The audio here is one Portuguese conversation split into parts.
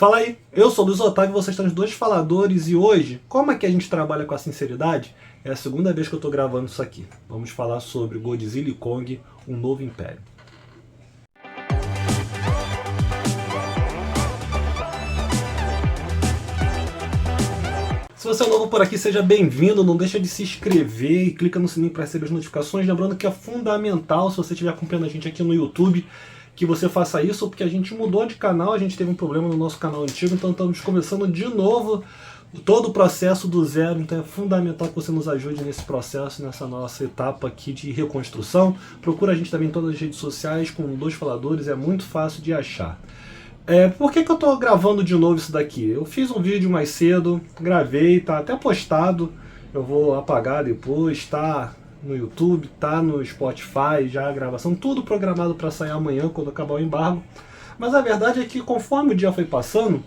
Fala aí, eu sou o Luiz Otávio e vocês estão os dois faladores e hoje, como é que a gente trabalha com a sinceridade? É a segunda vez que eu estou gravando isso aqui. Vamos falar sobre Godzilla e Kong, um novo império. Se você é novo por aqui, seja bem-vindo, não deixa de se inscrever e clica no sininho para receber as notificações, lembrando que é fundamental, se você estiver acompanhando a gente aqui no YouTube, que você faça isso, porque a gente mudou de canal, a gente teve um problema no nosso canal antigo, então estamos começando de novo todo o processo do zero, então é fundamental que você nos ajude nesse processo, nessa nossa etapa aqui de reconstrução. Procura a gente também em todas as redes sociais, com dois faladores, é muito fácil de achar. Por que eu tô gravando de novo isso daqui? Eu fiz um vídeo mais cedo, gravei, tá até postado, eu vou apagar depois, tá no YouTube, tá no Spotify, já a gravação, tudo programado para sair amanhã quando acabar o embargo. Mas a verdade é que conforme o dia foi passando,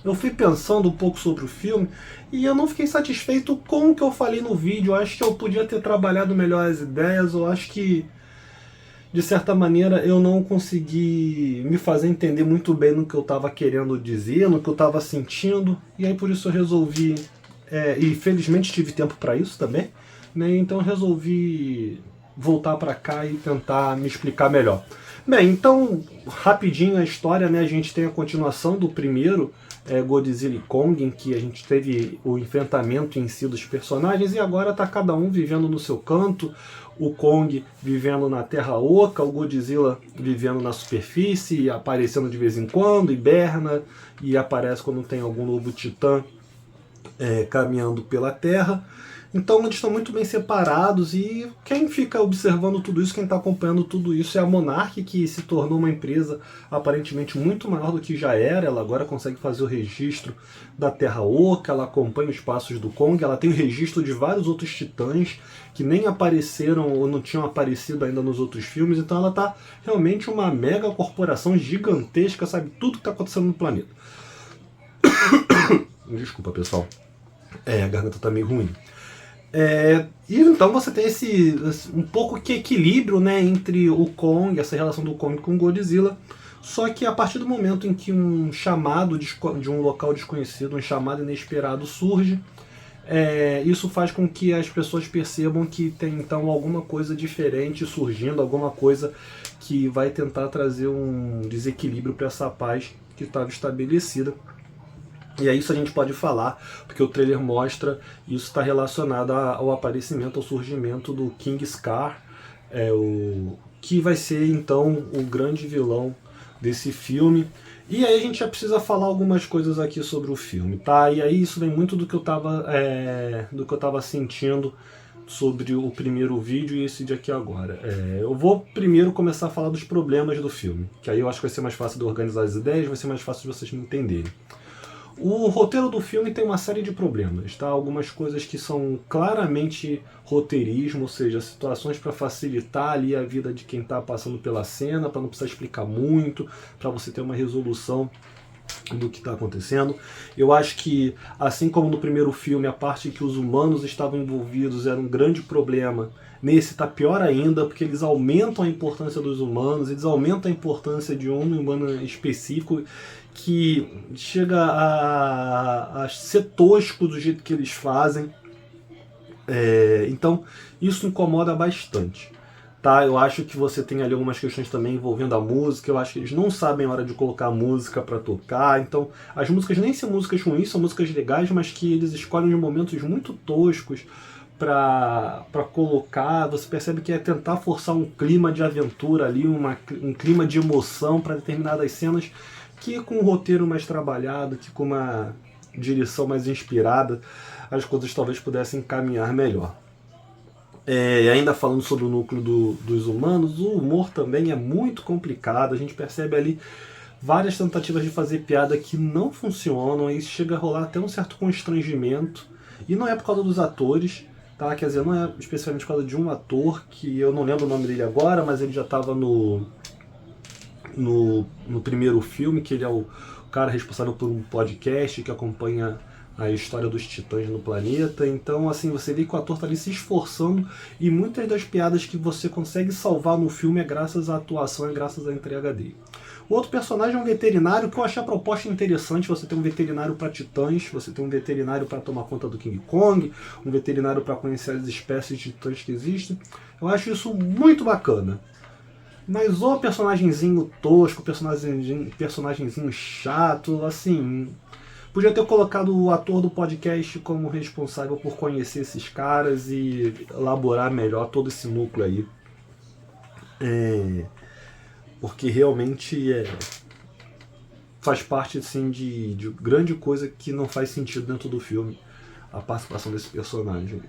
eu fui pensando um pouco sobre o filme e eu não fiquei satisfeito com o que eu falei no vídeo. Eu acho que eu podia ter trabalhado melhor as ideias, eu acho que de certa maneira eu não consegui me fazer entender muito bem no que eu estava querendo dizer, no que eu estava sentindo, e aí por isso eu resolvi, e felizmente tive tempo para isso também, né? Então eu resolvi voltar para cá e tentar me explicar melhor. Bem, então, rapidinho a história, né? A gente tem a continuação do primeiro, Godzilla e Kong, em que a gente teve o enfrentamento em si dos personagens, e agora está cada um vivendo no seu canto, o Kong vivendo na Terra Oca, o Godzilla vivendo na superfície, aparecendo de vez em quando, hiberna, e aparece quando tem algum novo titã caminhando pela Terra. Então eles estão muito bem separados e quem fica observando tudo isso, quem está acompanhando tudo isso é a Monarch, que se tornou uma empresa aparentemente muito maior do que já era. Ela agora consegue fazer o registro da Terra Oca, ela acompanha os passos do Kong, ela tem o registro de vários outros titãs que nem apareceram ou não tinham aparecido ainda nos outros filmes. Então ela está realmente uma mega corporação gigantesca, sabe tudo que está acontecendo no planeta. Desculpa, pessoal. A garganta está meio ruim. E então você tem esse um pouco que equilíbrio, né, entre o Kong, essa relação do Kong com o Godzilla, só que a partir do momento em que um chamado de um local desconhecido, um chamado inesperado surge, isso faz com que as pessoas percebam que tem então alguma coisa diferente surgindo, alguma coisa que vai tentar trazer um desequilíbrio para essa paz que estava estabelecida. E é isso a gente pode falar, porque o trailer mostra, isso está relacionado ao aparecimento, ao surgimento do King Scar, que vai ser então o grande vilão desse filme. E aí a gente já precisa falar algumas coisas aqui sobre o filme, tá? E aí isso vem muito do que eu estava sentindo sobre o primeiro vídeo e esse de aqui agora. Eu vou primeiro começar a falar dos problemas do filme, que aí eu acho que vai ser mais fácil de organizar as ideias, vai ser mais fácil de vocês me entenderem. O roteiro do filme tem uma série de problemas, tá? Algumas coisas que são claramente roteirismo, ou seja, situações para facilitar ali a vida de quem está passando pela cena, para não precisar explicar muito, para você ter uma resolução do que está acontecendo. Eu acho que, assim como no primeiro filme, a parte que os humanos estavam envolvidos era um grande problema, nesse está pior ainda, porque eles aumentam a importância dos humanos, eles aumentam a importância de um humano específico, que chega a ser tosco do jeito que eles fazem. Então isso incomoda bastante, tá? Eu acho que você tem ali algumas questões também envolvendo a música. Eu acho que eles não sabem a hora de colocar música para tocar. Então as músicas nem são músicas ruins, são músicas legais, mas que eles escolhem momentos muito toscos para colocar. Você percebe que é tentar forçar um clima de aventura ali, um clima de emoção para determinadas cenas, que com um roteiro mais trabalhado, que com uma direção mais inspirada, as coisas talvez pudessem caminhar melhor. E ainda falando sobre o núcleo dos humanos, o humor também é muito complicado. A gente percebe ali várias tentativas de fazer piada que não funcionam, e chega a rolar até um certo constrangimento. E não é por causa dos atores, tá? Quer dizer, não é especialmente por causa de um ator, que eu não lembro o nome dele agora, mas ele já estava no primeiro filme, que ele é o cara responsável por um podcast que acompanha a história dos titãs no planeta. Então, assim, você vê que o ator está ali se esforçando, e muitas das piadas que você consegue salvar no filme é graças à atuação, é graças à entrega dele. O outro personagem é um veterinário, que eu achei a proposta interessante. Você tem um veterinário para titãs, você tem um veterinário para tomar conta do King Kong, um veterinário para conhecer as espécies de titãs que existem. Eu acho isso muito bacana. Mas o personagemzinho tosco, personagemzinho chato, assim... Podia ter colocado o ator do podcast como responsável por conhecer esses caras e elaborar melhor todo esse núcleo aí. Porque realmente faz parte assim, de grande coisa que não faz sentido dentro do filme, a participação desse personagem.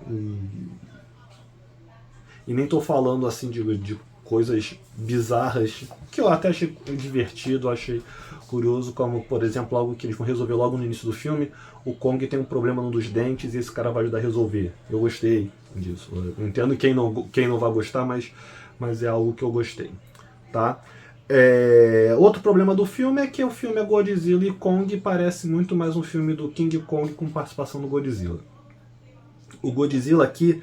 E nem tô falando assim de coisas bizarras, que eu até achei divertido, achei curioso, como por exemplo algo que eles vão resolver logo no início do filme. O Kong tem um problema num dos dentes e esse cara vai ajudar a resolver. Eu gostei disso. Eu entendo quem não vai gostar, mas é algo que eu gostei, tá? Outro problema do filme é que o filme é Godzilla e Kong, parece muito mais um filme do King Kong com participação do Godzilla. O Godzilla aqui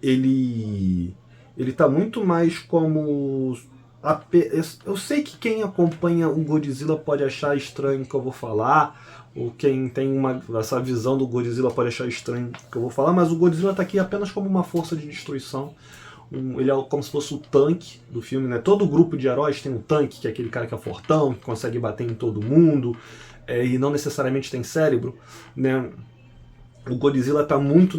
ele tá muito mais como... Eu sei que quem acompanha o Godzilla pode achar estranho o que eu vou falar, ou quem tem essa visão do Godzilla pode achar estranho o que eu vou falar, mas o Godzilla está aqui apenas como uma força de destruição. Ele é como se fosse o tanque do filme, né? Todo grupo de heróis tem um tanque, que é aquele cara que é fortão, que consegue bater em todo mundo, e não necessariamente tem cérebro, né? O Godzilla tá muito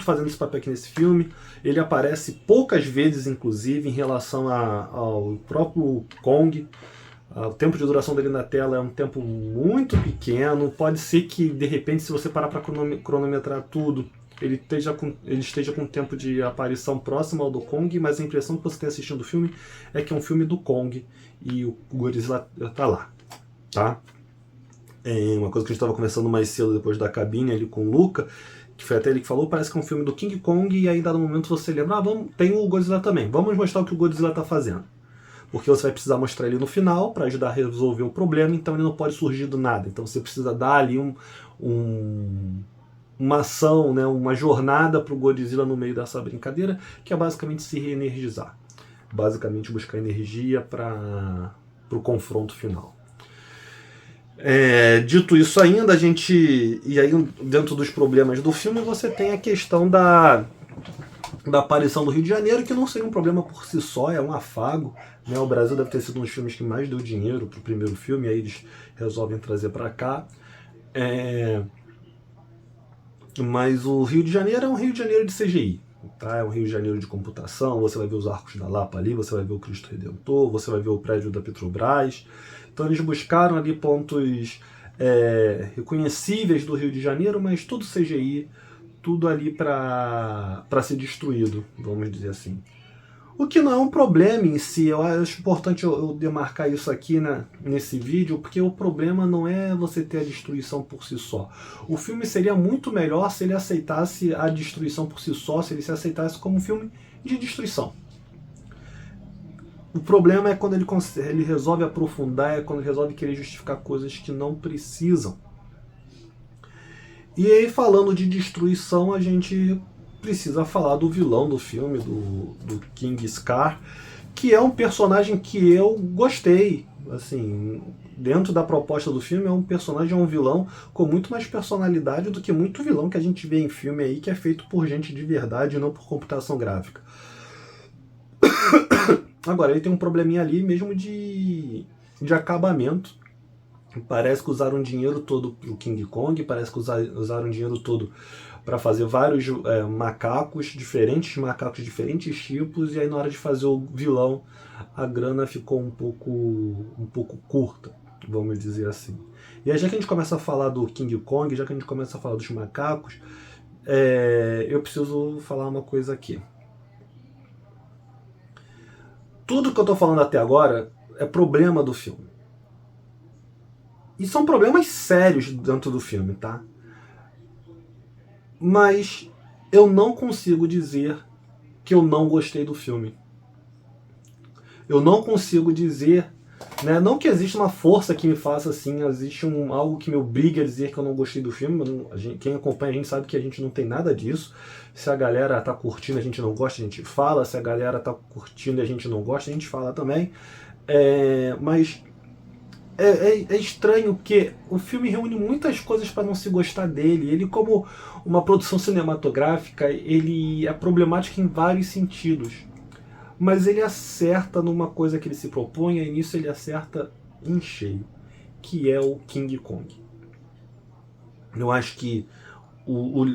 fazendo esse papel aqui nesse filme. Ele aparece poucas vezes, inclusive, em relação ao próprio Kong. O tempo de duração dele na tela é um tempo muito pequeno. Pode ser que, de repente, se você parar para cronometrar tudo, ele esteja com um tempo de aparição próximo ao do Kong, mas a impressão que você tem assistindo o filme é que é um filme do Kong e o Godzilla tá lá, tá? Uma coisa que a gente estava conversando mais cedo depois da cabine ali com o Luca, que foi até ele que falou, parece que é um filme do King Kong, e aí dado um momento você lembra, tem o Godzilla também, vamos mostrar o que o Godzilla está fazendo. Porque você vai precisar mostrar ele no final para ajudar a resolver o problema, então ele não pode surgir do nada. Então você precisa dar ali uma ação, né, uma jornada para o Godzilla no meio dessa brincadeira, que é basicamente se reenergizar. Basicamente buscar energia para o confronto final. Dito isso ainda, e aí dentro dos problemas do filme você tem a questão da aparição do Rio de Janeiro, que não seria um problema por si só, é um afago, né? O Brasil deve ter sido um dos filmes que mais deu dinheiro pro primeiro filme, aí eles resolvem trazer para cá. Mas o Rio de Janeiro é um Rio de Janeiro de CGI, tá? É um Rio de Janeiro de computação, você vai ver os arcos da Lapa ali, você vai ver o Cristo Redentor, você vai ver o prédio da Petrobras. Então eles buscaram ali pontos reconhecíveis do Rio de Janeiro, mas tudo CGI, tudo ali para ser destruído, vamos dizer assim. O que não é um problema em si, eu acho importante eu demarcar isso aqui, né, nesse vídeo, porque o problema não é você ter a destruição por si só. O filme seria muito melhor se ele aceitasse a destruição por si só, se ele se aceitasse como um filme de destruição. O problema é quando ele resolve aprofundar, é quando ele resolve querer justificar coisas que não precisam. E aí, falando de destruição, a gente precisa falar do vilão do filme, do King Scar, que é um personagem que eu gostei. Assim, dentro da proposta do filme, é um vilão com muito mais personalidade do que muito vilão que a gente vê em filme aí, que é feito por gente de verdade e não por computação gráfica. Agora, ele tem um probleminha ali mesmo de acabamento. Parece que usaram dinheiro todo pro King Kong, parece que usaram dinheiro todo para fazer vários macacos, diferentes tipos, e aí na hora de fazer o vilão, a grana ficou um pouco curta, vamos dizer assim. E aí, já que a gente começa a falar do King Kong, já que a gente começa a falar dos macacos, eu preciso falar uma coisa aqui. Tudo que eu tô falando até agora é problema do filme. E são problemas sérios dentro do filme, tá? Mas eu não consigo dizer que eu não gostei do filme. Eu não consigo dizer Né? Não que exista uma força que me faça assim, existe algo que me obrigue a dizer que eu não gostei do filme. Quem acompanha a gente sabe que a gente não tem nada disso. Se a galera tá curtindo a gente não gosta, a gente fala. Se a galera tá curtindo e a gente não gosta, a gente fala também. Mas é estranho porque o filme reúne muitas coisas para não se gostar dele. Ele, como uma produção cinematográfica, ele é problemático em vários sentidos. Mas ele acerta numa coisa que ele se propõe, e nisso ele acerta em cheio, que é o King Kong. Eu acho que o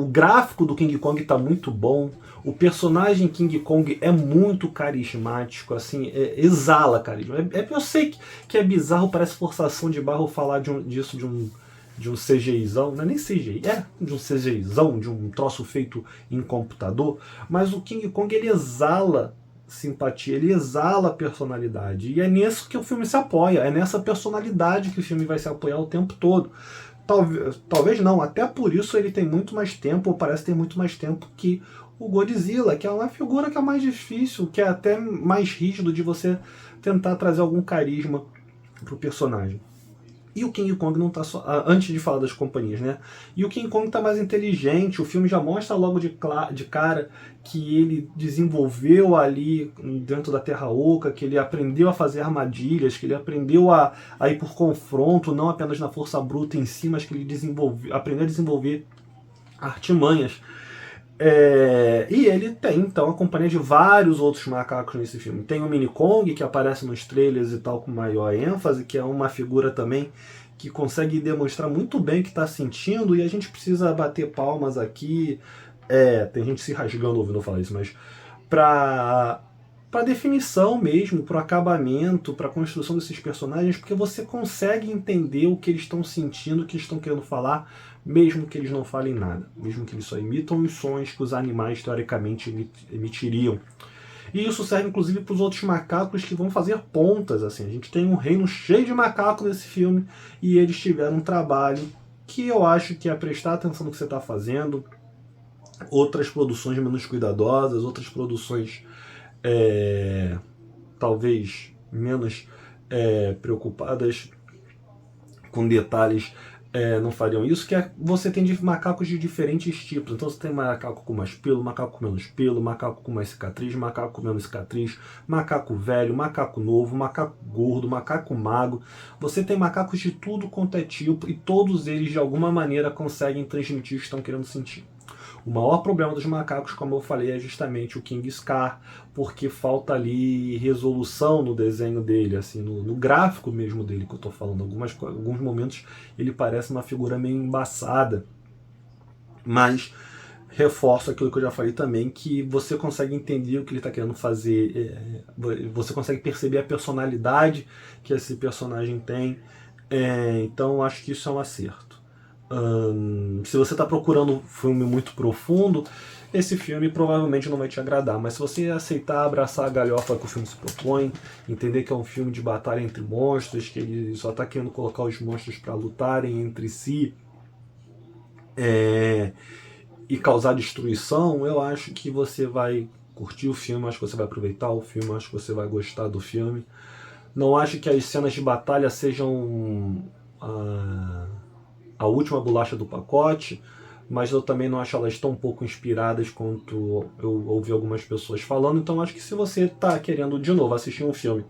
gráfico do King Kong está muito bom, o personagem King Kong é muito carismático, assim, exala carisma. Eu sei que é bizarro, parece forçação de barra falar disso de um CGIzão, não é nem CGI, de um CGIzão, de um troço feito em computador, mas o King Kong ele exala simpatia, ele exala personalidade, e é nisso que o filme se apoia, é nessa personalidade que o filme vai se apoiar o tempo todo. Talvez não, até por isso ele tem muito mais tempo, ou parece ter muito mais tempo que o Godzilla, que é uma figura que é mais difícil, que é até mais rígido de você tentar trazer algum carisma pro personagem. E o King Kong não tá só. Antes de falar das companhias, né? E o King Kong tá mais inteligente, o filme já mostra logo de cara que ele desenvolveu ali dentro da Terra Oca, que ele aprendeu a fazer armadilhas, que ele aprendeu a ir por confronto, não apenas na força bruta em si, mas que ele aprendeu a desenvolver artimanhas. E ele tem, então, a companhia de vários outros macacos nesse filme. Tem o Mini Kong, que aparece nos trailers e tal, com maior ênfase, que é uma figura também que consegue demonstrar muito bem o que está sentindo, e a gente precisa bater palmas aqui. Tem gente se rasgando ouvindo eu falar isso, mas para definição mesmo, para o acabamento, para a construção desses personagens, porque você consegue entender o que eles estão sentindo, o que eles estão querendo falar, mesmo que eles não falem nada, mesmo que eles só imitam os sons que os animais teoricamente emitiriam. E isso serve inclusive para os outros macacos que vão fazer pontas. Assim. A gente tem um reino cheio de macacos nesse filme, e eles tiveram um trabalho que eu acho que é prestar atenção no que você está fazendo. Outras produções menos cuidadosas, outras produções talvez menos preocupadas com detalhes não fariam isso, que você tem macacos de diferentes tipos. Então você tem macaco com mais pelo, macaco com menos pelo, macaco com mais cicatriz, macaco com menos cicatriz, macaco velho, macaco novo, macaco gordo, macaco magro. Você tem macacos de tudo quanto é tipo, e todos eles de alguma maneira conseguem transmitir o que estão querendo sentir. O maior problema dos macacos, como eu falei, é justamente o King Scar, porque falta ali resolução no desenho dele, assim, no gráfico mesmo dele que eu estou falando. Alguns momentos ele parece uma figura meio embaçada, mas reforço aquilo que eu já falei também, que você consegue entender o que ele está querendo fazer, você consegue perceber a personalidade que esse personagem tem, então acho que isso é um acerto. Se você está procurando um filme muito profundo, esse filme provavelmente não vai te agradar, mas se você aceitar abraçar a galhofa que o filme se propõe, entender que é um filme de batalha entre monstros, que ele só está querendo colocar os monstros para lutarem entre si e causar destruição, eu acho que você vai curtir o filme, acho que você vai aproveitar o filme, acho que você vai gostar do filme. Não acho que as cenas de batalha sejam a última bolacha do pacote, mas eu também não acho elas tão pouco inspiradas quanto eu ouvi algumas pessoas falando. Então acho que se você está querendo de novo assistir um filme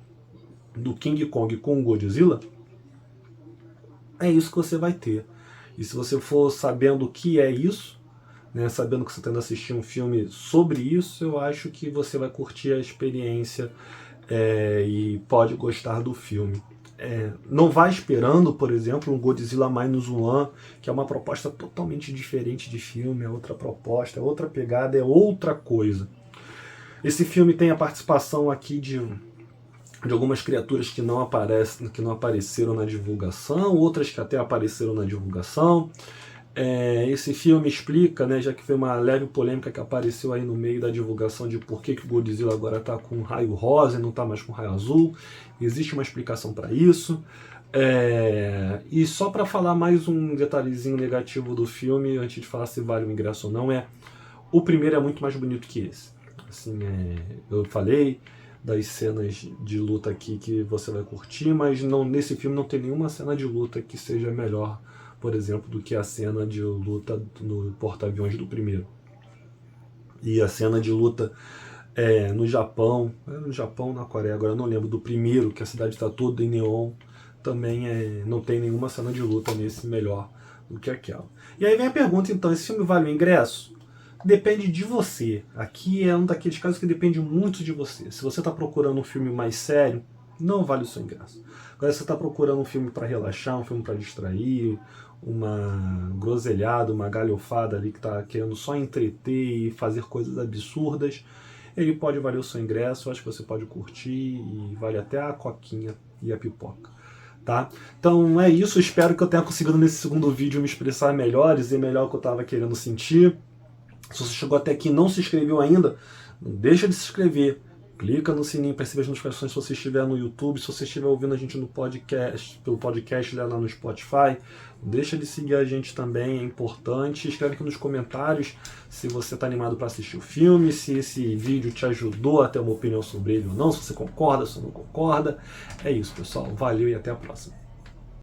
do King Kong com o Godzilla, é isso que você vai ter. E se você for sabendo o que é isso, né, sabendo que você está indo assistir um filme sobre isso, eu acho que você vai curtir a experiência e pode gostar do filme. Não vá esperando, por exemplo, um Godzilla Minus One, que é uma proposta totalmente diferente de filme, é outra proposta, é outra pegada, é outra coisa. Esse filme tem a participação aqui de algumas criaturas que não apareceram na divulgação, outras que até apareceram na divulgação. Esse filme explica, né, já que foi uma leve polêmica que apareceu aí no meio da divulgação de por que o Godzilla agora está com raio rosa e não está mais com raio azul. Existe uma explicação para isso. E só para falar mais um detalhezinho negativo do filme, antes de falar se vale o ingresso ou não, o primeiro é muito mais bonito que esse. Assim, eu falei, das cenas de luta aqui que você vai curtir, mas não, nesse filme não tem nenhuma cena de luta que seja melhor, por exemplo, do que a cena de luta no porta-aviões do primeiro. E a cena de luta no Japão, na Coreia, agora eu não lembro, do primeiro, que a cidade está toda em neon, também não tem nenhuma cena de luta nesse melhor do que aquela. E aí vem a pergunta, então, esse filme vale o ingresso? Depende de você. Aqui é um daqueles casos que depende muito de você. Se você está procurando um filme mais sério, não vale o seu ingresso. Agora, se você está procurando um filme para relaxar, um filme para distrair, uma groselhada, uma galhofada ali que está querendo só entreter e fazer coisas absurdas, ele pode valer o seu ingresso. Eu acho que você pode curtir e vale até a coquinha e a pipoca. Tá? Então é isso, espero que eu tenha conseguido nesse segundo vídeo me expressar melhor, dizer melhor o que eu estava querendo sentir. Se você chegou até aqui e não se inscreveu ainda, não deixa de se inscrever. Clica no sininho para receber as notificações se você estiver no YouTube, se você estiver ouvindo a gente no podcast, pelo podcast lá no Spotify. Não deixa de seguir a gente também, é importante. Escreve aqui nos comentários se você está animado para assistir o filme, se esse vídeo te ajudou a ter uma opinião sobre ele ou não, se você concorda, se não concorda. É isso, pessoal. Valeu e até a próxima.